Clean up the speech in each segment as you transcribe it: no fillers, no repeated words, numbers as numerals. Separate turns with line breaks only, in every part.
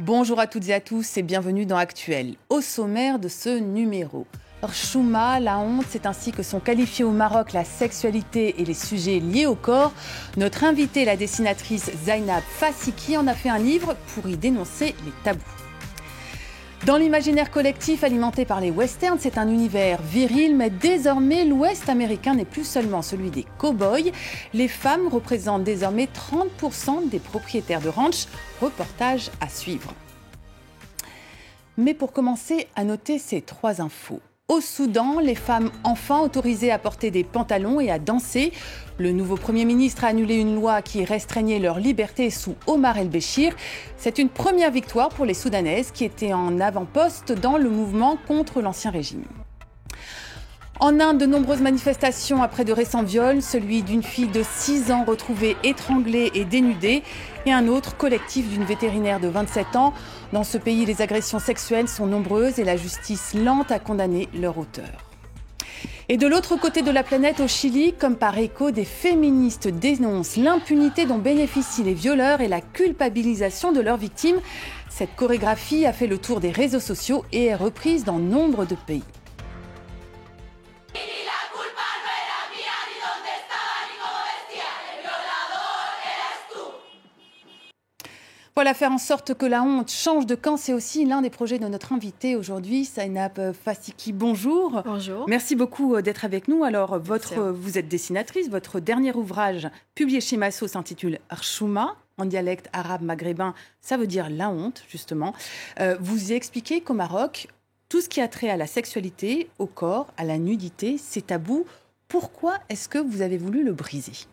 Bonjour à toutes et à tous et bienvenue dans Actuel. Au sommaire de ce numéro, Chouma, la honte, c'est ainsi que sont qualifiés au Maroc la sexualité et les sujets liés au corps. Notre invitée, la dessinatrice Zainab Fassiki, en a fait un livre pour y dénoncer les tabous. Dans l'imaginaire collectif alimenté par les westerns, c'est un univers viril, mais désormais l'Ouest américain n'est plus seulement celui des cow-boys. Les femmes représentent désormais 30% des propriétaires de ranch. Reportage à suivre. Mais pour commencer, à noter ces 3 infos. Au Soudan, les femmes enfin autorisées à porter des pantalons et à danser. Le nouveau Premier ministre a annulé une loi qui restreignait leur liberté sous Omar el-Béchir. C'est une première victoire pour les Soudanaises qui étaient en avant-poste dans le mouvement contre l'ancien régime. En Inde, de nombreuses manifestations après de récents viols, celui d'une fille de 6 ans retrouvée étranglée et dénudée, et un autre collectif d'une vétérinaire de 27 ans. Dans ce pays, les agressions sexuelles sont nombreuses et la justice lente à condamner leur auteur. Et de l'autre côté de la planète, au Chili, comme par écho, des féministes dénoncent l'impunité dont bénéficient les violeurs et la culpabilisation de leurs victimes. Cette chorégraphie a fait le tour des réseaux sociaux et est reprise dans nombre de pays. Voilà, faire en sorte que la honte change de camp, c'est aussi l'un des projets de notre invitée aujourd'hui, Zainab Fassiki. Bonjour.
Bonjour.
Merci beaucoup d'être avec nous. Alors, vous êtes dessinatrice. Votre dernier ouvrage, publié chez Masso, s'intitule Chouma. En dialecte arabe maghrébin, ça veut dire la honte, justement. Vous y expliquez qu'au Maroc, tout ce qui a trait à la sexualité, au corps, à la nudité, c'est tabou. Pourquoi est-ce que vous avez voulu le briser ?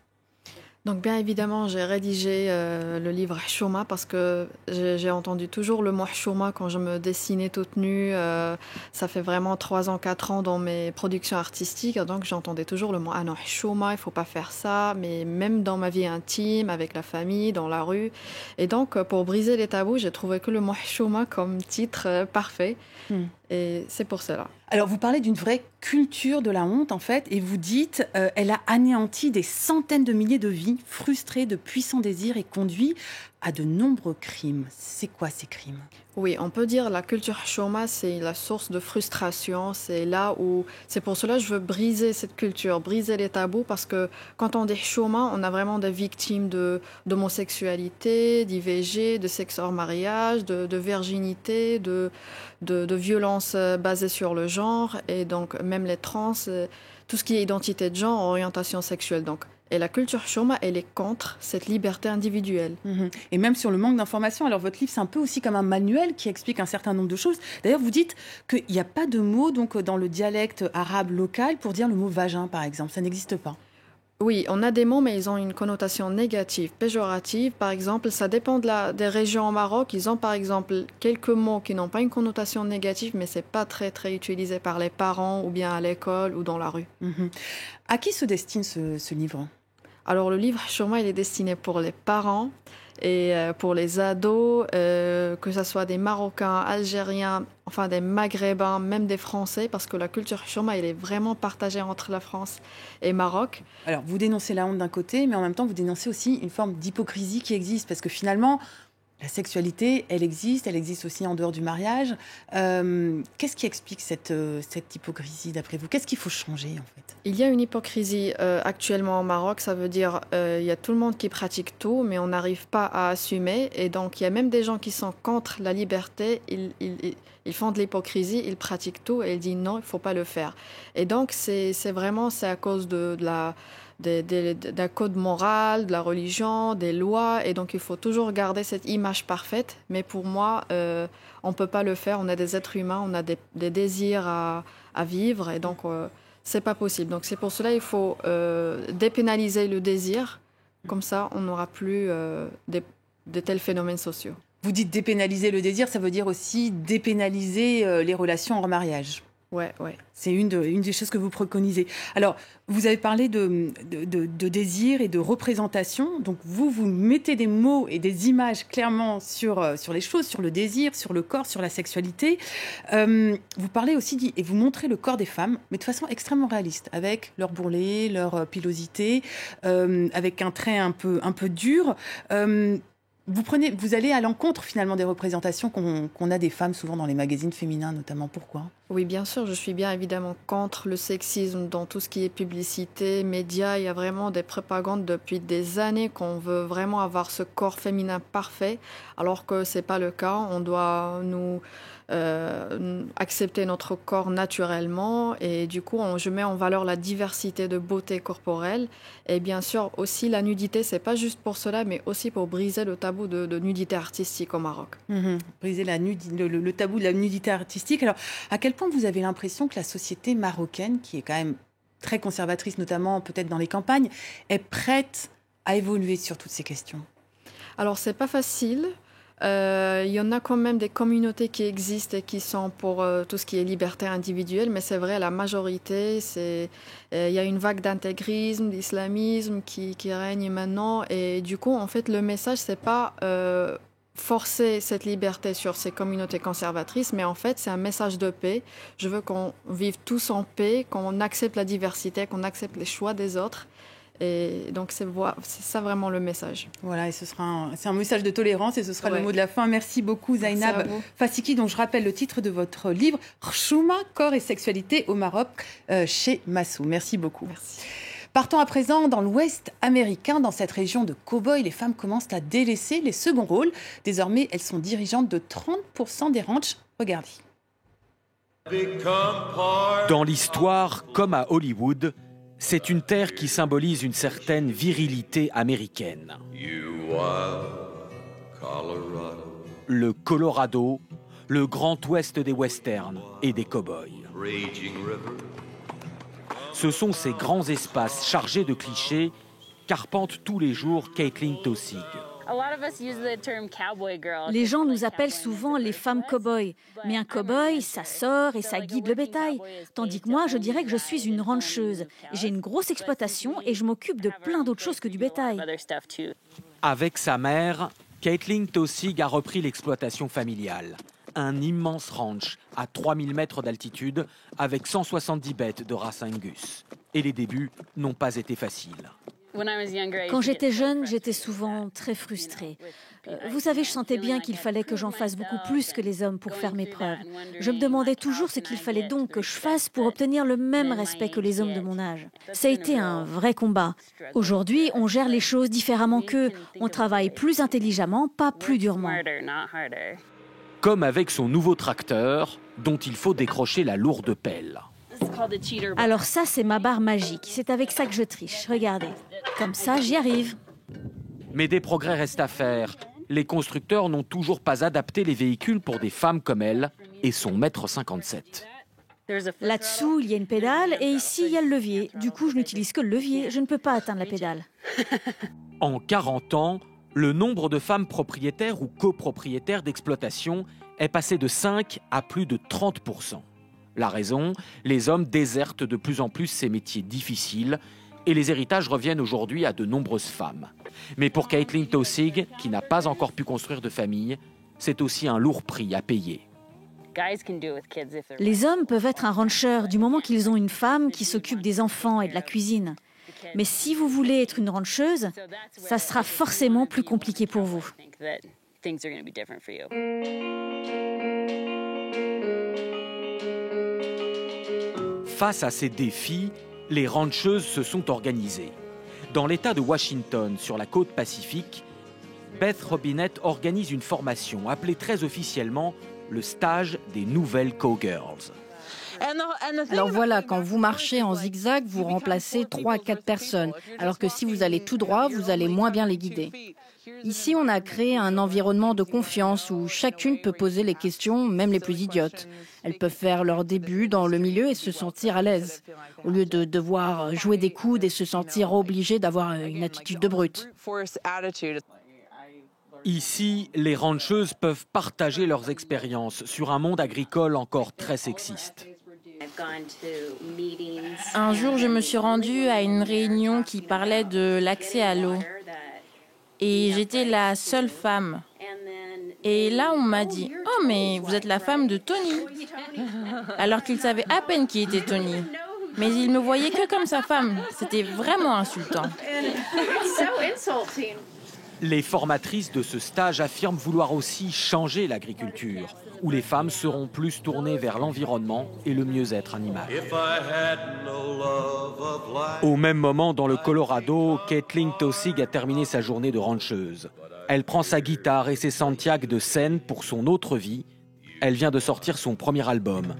Donc bien évidemment, j'ai rédigé le livre Chouma parce que j'ai entendu toujours le mot Chouma quand je me dessinais toute nue. Ça fait vraiment 3 ans, 4 ans dans mes productions artistiques. Donc j'entendais toujours le mot « Ah non, Chouma, il ne faut pas faire ça ». Mais même dans ma vie intime, avec la famille, dans la rue. Et donc pour briser les tabous, j'ai trouvé que le mot Chouma comme titre parfait. Et c'est pour cela.
Alors, vous parlez d'une vraie culture de la honte, en fait, et vous dites elle a anéanti des centaines de milliers de vies, frustré de puissants désirs et conduit à de nombreux crimes. C'est quoi ces crimes ?
Oui, on peut dire la culture chouma, c'est la source de frustration. C'est pour cela que je veux briser cette culture, briser les tabous, parce que quand on dit chouma, on a vraiment des victimes d'homosexualité, d'IVG, de sexe hors mariage, de virginité, de violences basées sur le genre, et donc même les trans, tout ce qui est identité de genre, orientation sexuelle. Et la culture chouma, elle est contre cette liberté individuelle.
Et même sur le manque d'informations. Alors votre livre, c'est un peu aussi comme un manuel qui explique un certain nombre de choses. D'ailleurs, vous dites qu'il n'y a pas de mot donc, dans le dialecte arabe local pour dire le mot vagin, par exemple. Ça n'existe pas.
Oui, on a des mots, mais ils ont une connotation négative, péjorative. Par exemple, ça dépend des régions au Maroc. Ils ont par exemple quelques mots qui n'ont pas une connotation négative, mais ce n'est pas très, très utilisé par les parents ou bien à l'école ou dans la rue.
À qui se destine ce livre ?
Alors, le livre Chouma, il est destiné pour les parents et pour les ados, que ce soit des Marocains, Algériens, enfin des Maghrébins, même des Français, parce que la culture chouma, elle est vraiment partagée entre la France et Maroc.
Alors, vous dénoncez la honte d'un côté, mais en même temps, vous dénoncez aussi une forme d'hypocrisie qui existe, parce que finalement, la sexualité, elle existe aussi en dehors du mariage. Qu'est-ce qui explique cette hypocrisie, d'après vous ? Qu'est-ce qu'il faut changer, en fait ?
Il y a une hypocrisie actuellement au Maroc. Ça veut dire il y a tout le monde qui pratique tout, mais on n'arrive pas à assumer. Et donc, il y a même des gens qui sont contre la liberté. Ils font de l'hypocrisie, ils pratiquent tout et ils disent non, il ne faut pas le faire. Et donc, c'est à cause d'un code moral, de la religion, des lois, et donc il faut toujours garder cette image parfaite. Mais pour moi, on ne peut pas le faire. On est des êtres humains, on a des désirs à vivre, et donc c'est pas possible. Donc c'est pour cela qu'il faut dépénaliser le désir. Comme ça, on n'aura plus de tels phénomènes sociaux.
Vous dites dépénaliser le désir, ça veut dire aussi dépénaliser les relations hors mariage.
Ouais.
C'est une des choses que vous préconisez. Alors, vous avez parlé de désir et de représentation. Donc, vous mettez des mots et des images clairement sur les choses, sur le désir, sur le corps, sur la sexualité. Vous parlez aussi, et vous montrez le corps des femmes, mais de façon extrêmement réaliste, avec leur bourrelet, leur pilosité, avec un trait un peu dur. Vous allez à l'encontre finalement des représentations qu'on a des femmes souvent dans les magazines féminins notamment. Pourquoi ?
Oui, bien sûr, je suis bien évidemment contre le sexisme dans tout ce qui est publicité, médias. Il y a vraiment des propagandes depuis des années qu'on veut vraiment avoir ce corps féminin parfait, alors que ce n'est pas le cas. On doit accepter notre corps naturellement et du coup, je mets en valeur la diversité de beauté corporelle. Et bien sûr, aussi la nudité, ce n'est pas juste pour cela, mais aussi pour briser le tabou de nudité artistique au Maroc.
Briser le tabou de la nudité artistique. Alors, à quel point vous avez l'impression que la société marocaine, qui est quand même très conservatrice, notamment peut-être dans les campagnes, est prête à évoluer sur toutes ces questions ?
Alors, c'est pas facile. Il y en a quand même des communautés qui existent et qui sont pour tout ce qui est liberté individuelle, mais c'est vrai, la majorité, il y a une vague d'intégrisme, d'islamisme qui règne maintenant. Et du coup, en fait, le message, c'est pas forcer cette liberté sur ces communautés conservatrices, mais en fait, c'est un message de paix. Je veux qu'on vive tous en paix, qu'on accepte la diversité, qu'on accepte les choix des autres. Et donc, c'est ça vraiment le message.
Voilà, et c'est un message de tolérance et ce sera le mot de la fin. Merci beaucoup, Zainab Fassiki, dont je rappelle le titre de votre livre, Chouma, corps et sexualité au Maroc, chez Massou. Merci beaucoup.
Merci.
Partons à présent dans l'Ouest américain. Dans cette région de cow-boys, les femmes commencent à délaisser les seconds rôles. Désormais, elles sont dirigeantes de 30% des ranchs. Regardez.
Dans l'histoire, comme à Hollywood, c'est une terre qui symbolise une certaine virilité américaine. Le Colorado, le grand ouest des westerns et des cow-boys. Ce sont ces grands espaces chargés de clichés qu'arpente tous les jours Caitlin Taussig.
Les gens nous appellent souvent les femmes cow-boys. Mais un cow-boy, ça sort et ça guide le bétail. Tandis que moi, je dirais que je suis une rancheuse. J'ai une grosse exploitation et je m'occupe de plein d'autres choses que du bétail.
Avec sa mère, Caitlin Taussig a repris l'exploitation familiale. Un immense ranch à 3000 mètres d'altitude avec 170 bêtes de race Angus. Et les débuts n'ont pas été faciles.
Quand j'étais jeune, j'étais souvent très frustrée. Vous savez, je sentais bien qu'il fallait que j'en fasse beaucoup plus que les hommes pour faire mes preuves. Je me demandais toujours ce qu'il fallait donc que je fasse pour obtenir le même respect que les hommes de mon âge. Ça a été un vrai combat. Aujourd'hui, on gère les choses différemment qu'eux. On travaille plus intelligemment, pas plus durement.
Comme avec son nouveau tracteur, dont il faut décrocher la lourde pelle.
Alors ça, c'est ma barre magique. C'est avec ça que je triche. Regardez. Comme ça, j'y arrive.
Mais des progrès restent à faire. Les constructeurs n'ont toujours pas adapté les véhicules pour des femmes comme elle et son 1,57 m.
Là-dessous, il y a une pédale et ici, il y a le levier. Du coup, je n'utilise que le levier. Je ne peux pas atteindre la pédale.
En 40 ans, le nombre de femmes propriétaires ou copropriétaires d'exploitation est passé de 5 à plus de 30%. La raison, les hommes désertent de plus en plus ces métiers difficiles et les héritages reviennent aujourd'hui à de nombreuses femmes. Mais pour Caitlin Taussig, qui n'a pas encore pu construire de famille, c'est aussi un lourd prix à payer.
Les hommes peuvent être un rancheur du moment qu'ils ont une femme qui s'occupe des enfants et de la cuisine. Mais si vous voulez être une rancheuse, ça sera forcément plus compliqué pour vous.
Face à ces défis, les rancheuses se sont organisées. Dans l'État de Washington, sur la côte pacifique, Beth Robinette organise une formation appelée très officiellement le stage des nouvelles cowgirls.
Alors voilà, quand vous marchez en zigzag, vous remplacez 3 à 4 personnes, alors que si vous allez tout droit, vous allez moins bien les guider. Ici, on a créé un environnement de confiance où chacune peut poser les questions, même les plus idiotes. Elles peuvent faire leur début dans le milieu et se sentir à l'aise, au lieu de devoir jouer des coudes et se sentir obligées d'avoir une attitude de brute.
Ici, les rancheuses peuvent partager leurs expériences sur un monde agricole encore très sexiste.
Un jour, je me suis rendue à une réunion qui parlait de l'accès à l'eau. Et j'étais la seule femme. Et là, on m'a dit « Oh, mais vous êtes la femme de Tony !» Alors qu'ils savaient à peine qui était Tony. Mais ils me voyaient que comme sa femme. C'était vraiment insultant.
Les formatrices de ce stage affirment vouloir aussi changer l'agriculture, où les femmes seront plus tournées vers l'environnement et le mieux-être animal. Au même moment, dans le Colorado, Kathleen Taussig a terminé sa journée de rancheuse. Elle prend sa guitare et ses Santiago de scène pour son autre vie. Elle vient de sortir son premier album.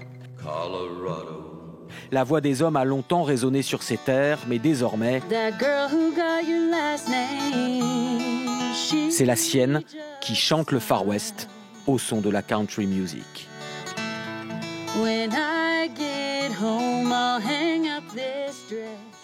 La voix des hommes a longtemps résonné sur ces terres, mais désormais, c'est la sienne qui chante le Far West au son de la country music.
When I get home, I'll hang up this dress.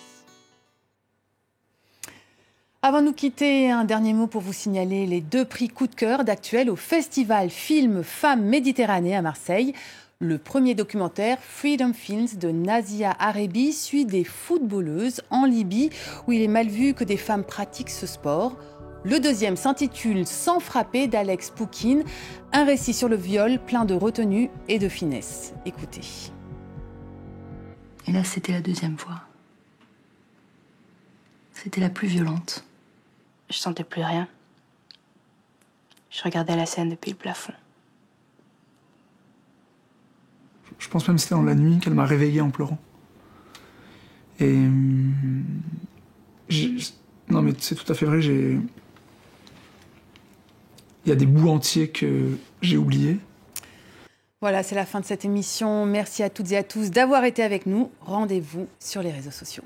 Avant de nous quitter, un dernier mot pour vous signaler les 2 prix coup de cœur d'Actuel au Festival Film Femmes Méditerranée à Marseille. Le premier documentaire, Freedom Films, de Nazia Arebi, suit des footballeuses en Libye, où il est mal vu que des femmes pratiquent ce sport. Le deuxième s'intitule Sans frapper d'Alex Poukine, un récit sur le viol plein de retenue et de finesse. Écoutez.
Et là, c'était la 2e fois. C'était la plus violente. Je sentais plus rien. Je regardais la scène depuis le plafond.
Je pense même que c'était dans la nuit qu'elle m'a réveillé en pleurant. Et... non mais c'est tout à fait vrai, il y a des bouts entiers que j'ai oubliés.
Voilà, c'est la fin de cette émission. Merci à toutes et à tous d'avoir été avec nous. Rendez-vous sur les réseaux sociaux.